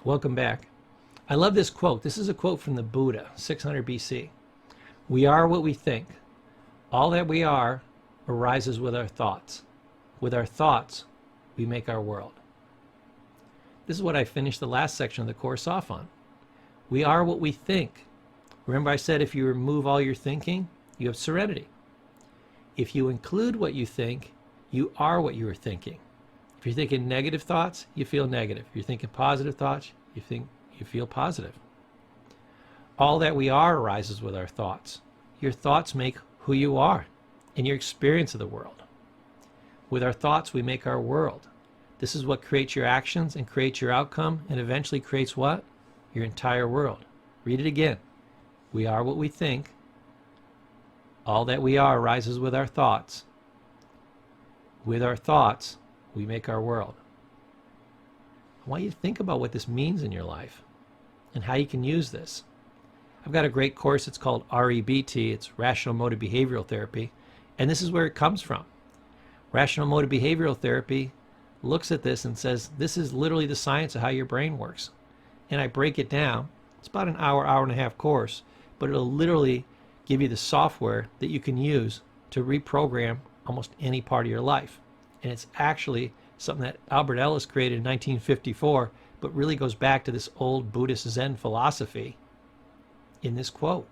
Welcome back. I love this quote. This is a quote from the Buddha, 600 BC. We are what we think. All that we are arises with our thoughts. With our thoughts, we make our world. This is what I finished the last section of the course off on. We are what we think. Remember I said if you remove all your thinking, you have serenity. If you include what you think, you are what you are thinking. If you're thinking negative thoughts, you feel negative. If you're thinking positive thoughts, you feel positive. All that we are arises with our thoughts. Your thoughts make who you are and your experience of the world. With our thoughts, we make our world. This is what creates your actions and creates your outcome and eventually creates what? Your entire world. Read it again. We are what we think. All that we are arises with our thoughts. With our thoughts, we make our world. I want you to think about what this means in your life and how you can use this. I've got a great course. It's called REBT. It's Rational Emotive Behavioral Therapy. And this is where it comes from. Rational Emotive Behavioral Therapy looks at this and says, this is literally the science of how your brain works. And I break it down. It's about an hour, hour and a half course, but it'll literally give you the software that you can use to reprogram almost any part of your life. And it's actually something that Albert Ellis created in 1954, but really goes back to this old Buddhist Zen philosophy in this quote.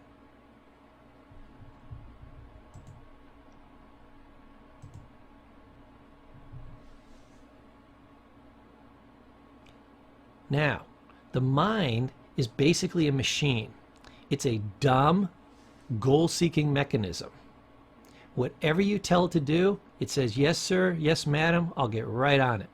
Now, the mind is basically a machine. It's a dumb, goal-seeking mechanism. Whatever you tell it to do, it says, yes, sir, yes, madam, I'll get right on it.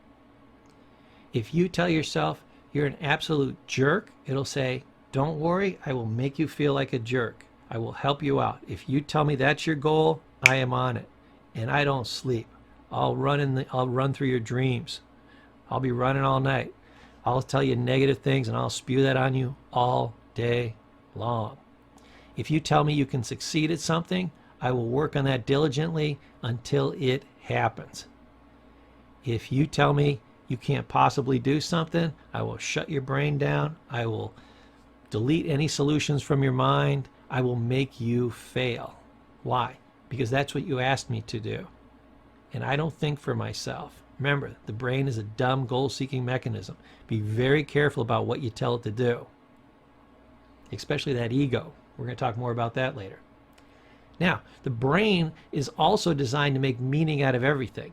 If you tell yourself you're an absolute jerk, it'll say, don't worry, I will make you feel like a jerk. I will help you out. If you tell me that's your goal, I am on it. And I don't sleep. I'll run through your dreams. I'll be running all night. I'll tell you negative things and I'll spew that on you all day long. If you tell me you can succeed at something, I will work on that diligently until it happens. If you tell me you can't possibly do something, I will shut your brain down. I will delete any solutions from your mind. I will make you fail. Why? Because that's what you asked me to do. And I don't think for myself. Remember, the brain is a dumb goal-seeking mechanism. Be very careful about what you tell it to do, especially that ego. We're going to talk more about that later. Now, the brain is also designed to make meaning out of everything.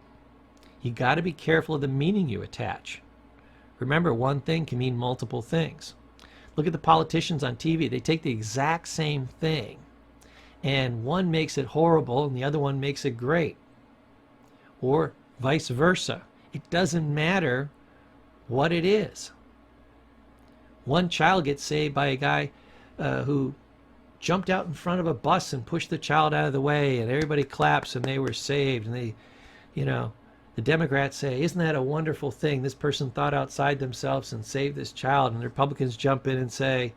You got to be careful of the meaning you attach. Remember, one thing can mean multiple things. Look at the politicians on TV. They take the exact same thing, and one makes it horrible and the other one makes it great. Or vice versa. It doesn't matter what it is. One child gets saved by a guy who jumped out in front of a bus and pushed the child out of the way, and everybody claps and they were saved. And they, the Democrats say, isn't that a wonderful thing? This person thought outside themselves and saved this child. And the Republicans jump in and say,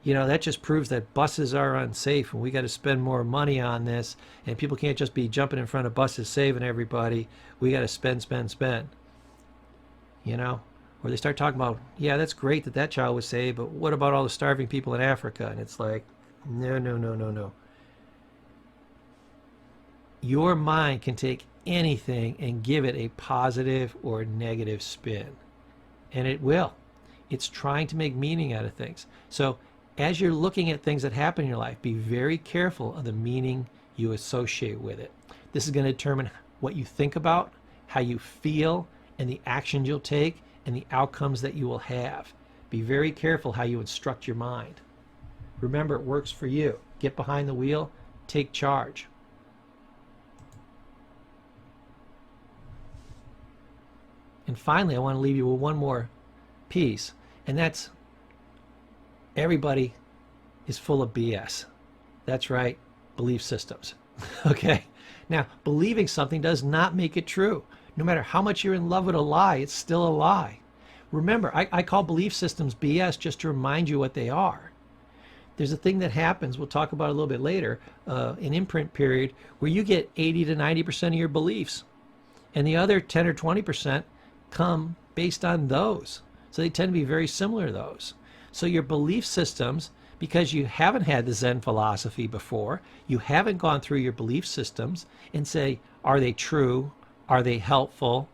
that just proves that buses are unsafe and we got to spend more money on this. And people can't just be jumping in front of buses saving everybody. We got to spend. Or they start talking about, yeah, that's great that that child was saved, but what about all the starving people in Africa? And it's like, no. Your mind can take anything and give it a positive or negative spin. And it will. It's trying to make meaning out of things. So as you're looking at things that happen in your life, be very careful of the meaning you associate with it. This is going to determine what you think about, how you feel, and the actions you'll take, and the outcomes that you will have. Be very careful how you instruct your mind. Remember, it works for you. Get behind the wheel, take charge. And finally, I want to leave you with one more piece, and that's everybody is full of BS. That's right, belief systems. Okay? Now, believing something does not make it true. No matter how much you're in love with a lie, it's still a lie. Remember, I call belief systems BS just to remind you what they are. There's a thing that happens, we'll talk about a little bit later, an imprint period, where you get 80 to 90% of your beliefs. And the other 10 or 20% come based on those. So they tend to be very similar to those. So your belief systems, because you haven't had the Zen philosophy before, you haven't gone through your belief systems and say, are they true? Are they helpful?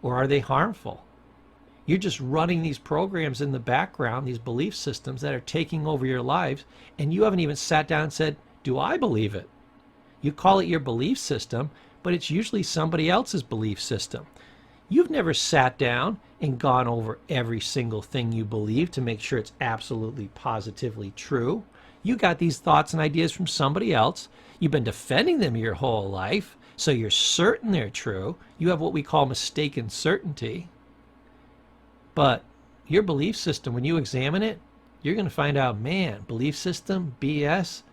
Or are they harmful? You're just running these programs in the background, these belief systems that are taking over your lives, and you haven't even sat down and said, do I believe it? You call it your belief system, but it's usually somebody else's belief system. You've never sat down and gone over every single thing you believe to make sure it's absolutely positively true. You got these thoughts and ideas from somebody else. You've been defending them your whole life, so you're certain they're true. You have what we call mistaken certainty. But your belief system, when you examine it, you're going to find out, man, belief system, BS.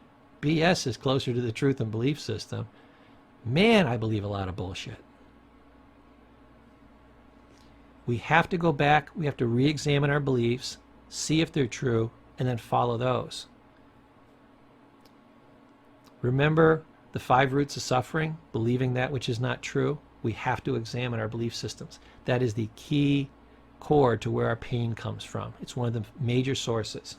BS is closer to the truth than belief system. Man, I believe a lot of bullshit. We have to go back, we have to re-examine our beliefs, see if they're true, and then follow those. Remember the 5 roots of suffering, believing that which is not true? We have to examine our belief systems. That is the key core to where our pain comes from. It's one of the major sources.